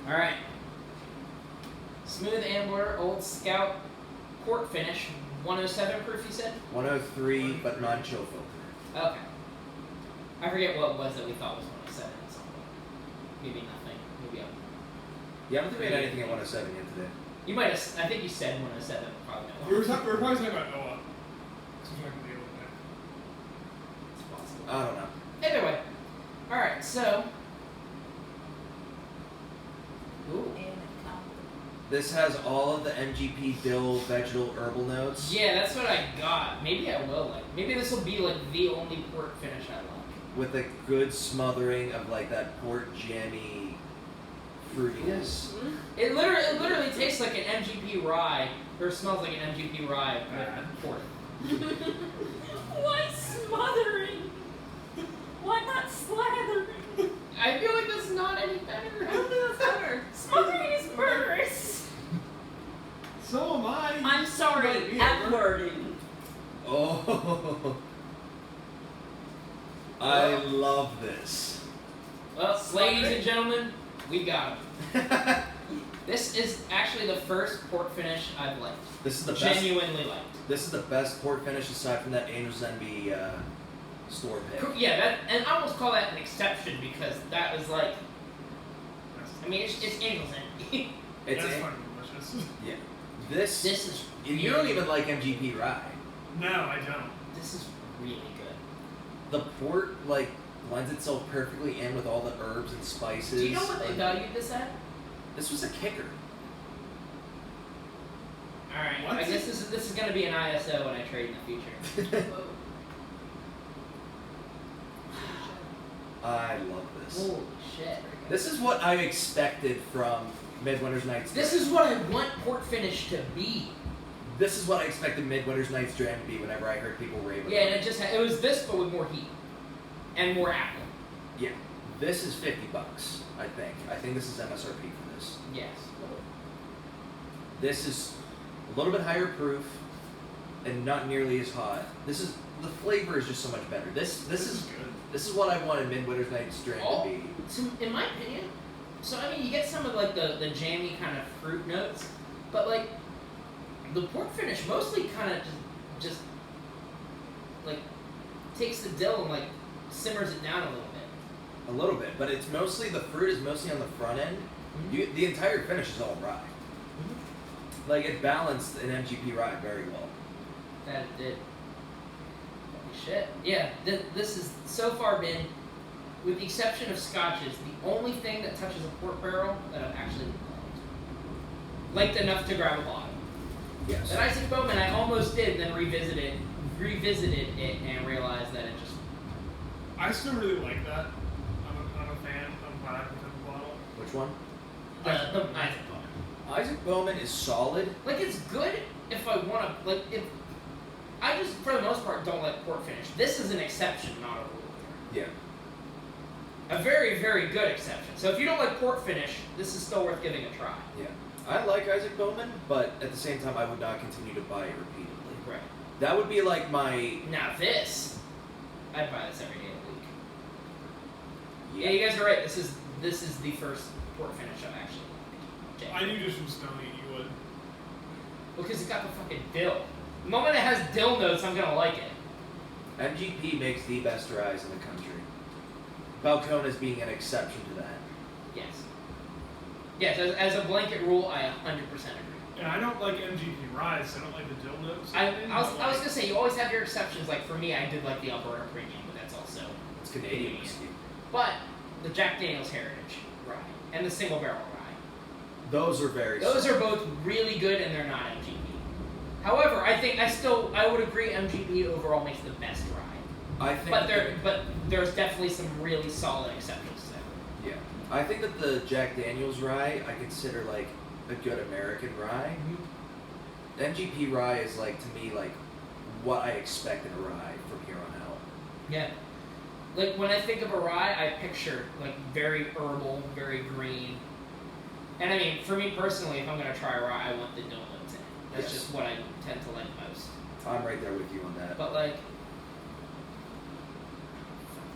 Alright. Smooth Ambler, Old Scout, port finish, 107 proof, you said? 103, but non-chill filter. Okay. I forget what it was that we thought was 107 at some point. Maybe nothing. Maybe I'm... Yeah, I don't think we had anything at 107 yet today. You might have... I think you said 107, probably not. We were probably talking about Noah. So we're not going to deal with that. It's possible. I don't know. Either way. Alright, so... Ooh. This has all of the MGP dill vegetal herbal notes. Yeah, that's what I got. Maybe I will like. Maybe this will be like the only port finish I like. With a good smothering of like that port jammy fruitiness. It literally tastes like an MGP rye, or smells like an MGP rye with port. Why smothering? Why not slathering? I feel like that's not any better. I don't think that's better. Smothering is murderous. So am I. I'm sorry, F-wording. Oh. I love this. Well, ladies and gentlemen, we got him. This is actually the first port finish I've liked. This is the best. Genuinely liked. This is the best port finish aside from that Angel's Envy store pick. Yeah, that, and I almost call that an exception because that was like, I mean, it's Angel's Envy. It's That's fucking delicious. Yeah. This This is you don't even like MGP rye. No, I don't. This is really good. The port like blends itself perfectly in with all the herbs and spices. Do you know what they Like, valued this at? This was a kicker. All right, What? I guess this is gonna be an ISO when I trade in the future. I love this. Holy shit! This is what I expected from Midwinter's Night's This is what I want port finish to be. This is what I expected Midwinter's Night's Dram to be whenever I heard people rave about Yeah, and it was this, but with more heat and more apple. Yeah. This is $50, I think. I think this is MSRP for this. Yes. This is a little bit higher proof and not nearly as hot. This is the flavor is just so much better. This is good. this is what I wanted Midwinter's Night's Dram to be. In my opinion, so I mean, you get some of like the jammy kind of fruit notes, but like the port finish mostly kind of just like takes the dill and like simmers it down a little bit. A little bit, but it's mostly the fruit is mostly on the front end. Mhm. The entire finish is all rye. Like it balanced an MGP rye very well. That it did. Holy shit. Yeah, this has so far been, with the exception of scotches, the only thing that touches a port barrel that I've actually liked enough to grab a bottle. Yes. That Isaac Bowman I almost did, then revisited it and realized that it just... I still really like that. I'm a fan. I'm glad I picked up a bottle. Which one? The Isaac Bowman. Isaac Bowman is solid. Like, it's good if I want to, like, if... I just, for the most part, don't like port finish. This is an exception, not a rule. Yeah. A very, very good exception. So if you don't like port finish, this is still worth giving a try. Yeah. I like Isaac Bowman, but at the same time, I would not continue to buy it repeatedly. Right. That would be like my... Now this, I'd buy this every day of the week. Yeah, you guys are right. This is the first port finish I've actually liked. I knew just from smelling it you would. Because it's got the fucking dill. The moment it has dill notes, I'm gonna like it. MGP makes the best ryes in the country. Balcones being an exception to that. Yes. Yes, as a blanket rule, I 100% agree. And I don't like MGP rye, so I don't like the dill notes. I was gonna say, you always have your exceptions. Like for me, I did like the Alberta Premium, but that's also It's Canadian whiskey. But the Jack Daniel's Heritage rye and the Single Barrel rye, Those are very those solid. are both really good, and they're not MGP. However, I would agree MGP overall makes the best rye. I think But there's definitely some really solid exceptions to that. yeah. I think that the Jack Daniel's rye I consider like a good American rye. MGP rye is like to me like what I expect in a rye from here on out. Yeah. Like when I think of a rye, I picture like very herbal, very green. And I mean, for me personally, if I'm gonna try a rye, I want the dill notes in it. That's Yes. just what I tend to like most. I'm right there with you on that. But like,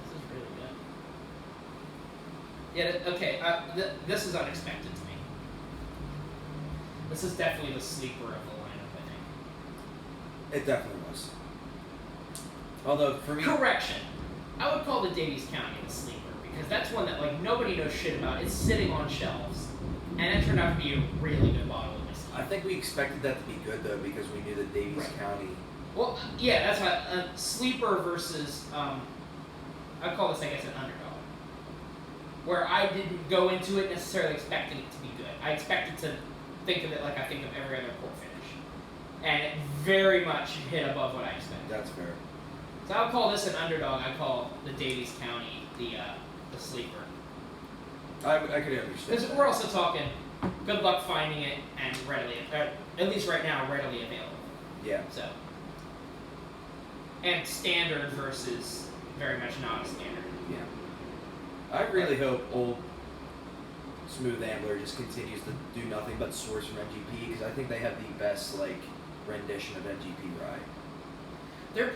this is really good. Yeah. Okay. This is unexpected to me. This is definitely the sleeper of the lineup, I think. It definitely was. Although for me, Correction. I would call the Davies County the sleeper because that's one that like nobody knows shit about. It's sitting on shelves, and it turned out to be a really good bottle of whiskey. I think we expected that to be good though because we knew that Davies Right. County. Well, yeah, that's why sleeper versus I call this I guess an underdog, where I didn't go into it necessarily expecting it to be good. I expected to think of it like I think of every other port finish, and it very much hit above what I expected. That's fair. So I would call this an underdog. I call the Davies County the sleeper. I could understand. Because we're also talking good luck finding it and readily, at least right now, readily available. Yeah. So, and standard versus very much not a standard. Yeah. I really hope old Smooth Ambler just continues to do nothing but source from MGP because I think they have the best like rendition of MGP rye.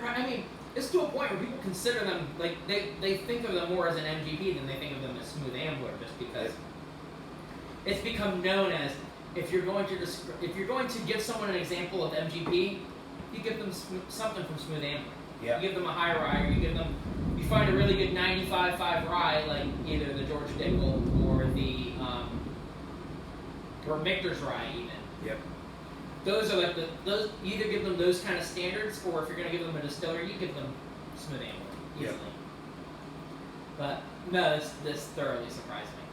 I mean, it's to a point where people consider them like they think of them more as an MGP than they think of them as Smooth Ambler, just because it's become known as if you're going to give someone an example of MGP, you give them something from Smooth Ambler. Yeah. You give them a high rye, or you find a really good 95.5 rye, like either the George Dickel or the or Michter's rye even. Yep. Those are like those. You either give them those kind of standards, or if you're going to give them a distillery, you give them Smooth Ambler easily. Yep. But no, this thoroughly surprised me.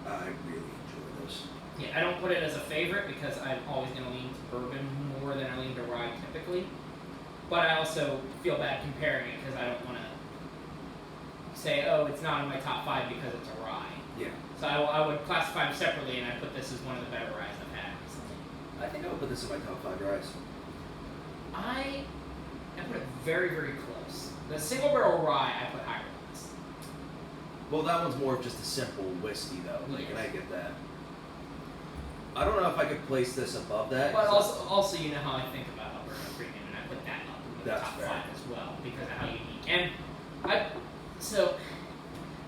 I really enjoy this. Yeah, I don't put it as a favorite because I'm always going to lean to bourbon more than I lean to rye typically. But I also feel bad comparing it because I don't want to say, oh, it's not in my top 5 because it's a rye. Yeah. So I would classify them separately, and I put this as one of the better ryes I've had recently. I think I would put this in my top 5 ryes. I put it very, very close. The single barrel rye I put higher than this. Well, that one's more of just a simple whiskey though, like, and I Yes. get that. I don't know if I could place this above that. But 'cause also you know how I think about Alberta Premium, and I put that up in the That's top fair. 5 as well because of how unique. And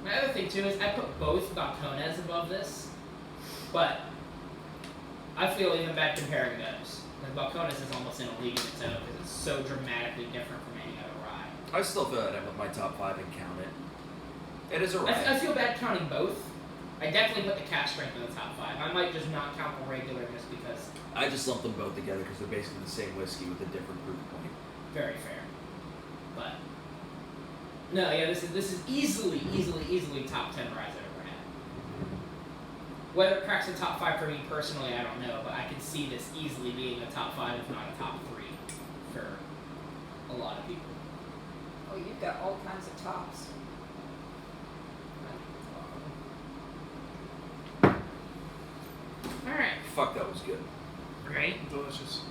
my other thing too is I put both Balcones above this, but I feel even bad comparing those. Because Balcones is almost in a league of its own because it's so dramatically different from any other rye. I still feel that I'm with my top 5 and count it. It is a rye. I feel bad counting both. I definitely put the cask strength in the top 5. I might just not count the regular just because. I just lump them both together because they're basically the same whiskey with a different proof point. Very fair. But no, yeah, this is easily top 10 ryes I've ever had. Whether it cracks the top 5 for me personally, I don't know, but I can see this easily being a top 5, if not a top 3, for a lot of people. Oh, you've got all kinds of tops. All right, Fuck, that was good. right? Delicious.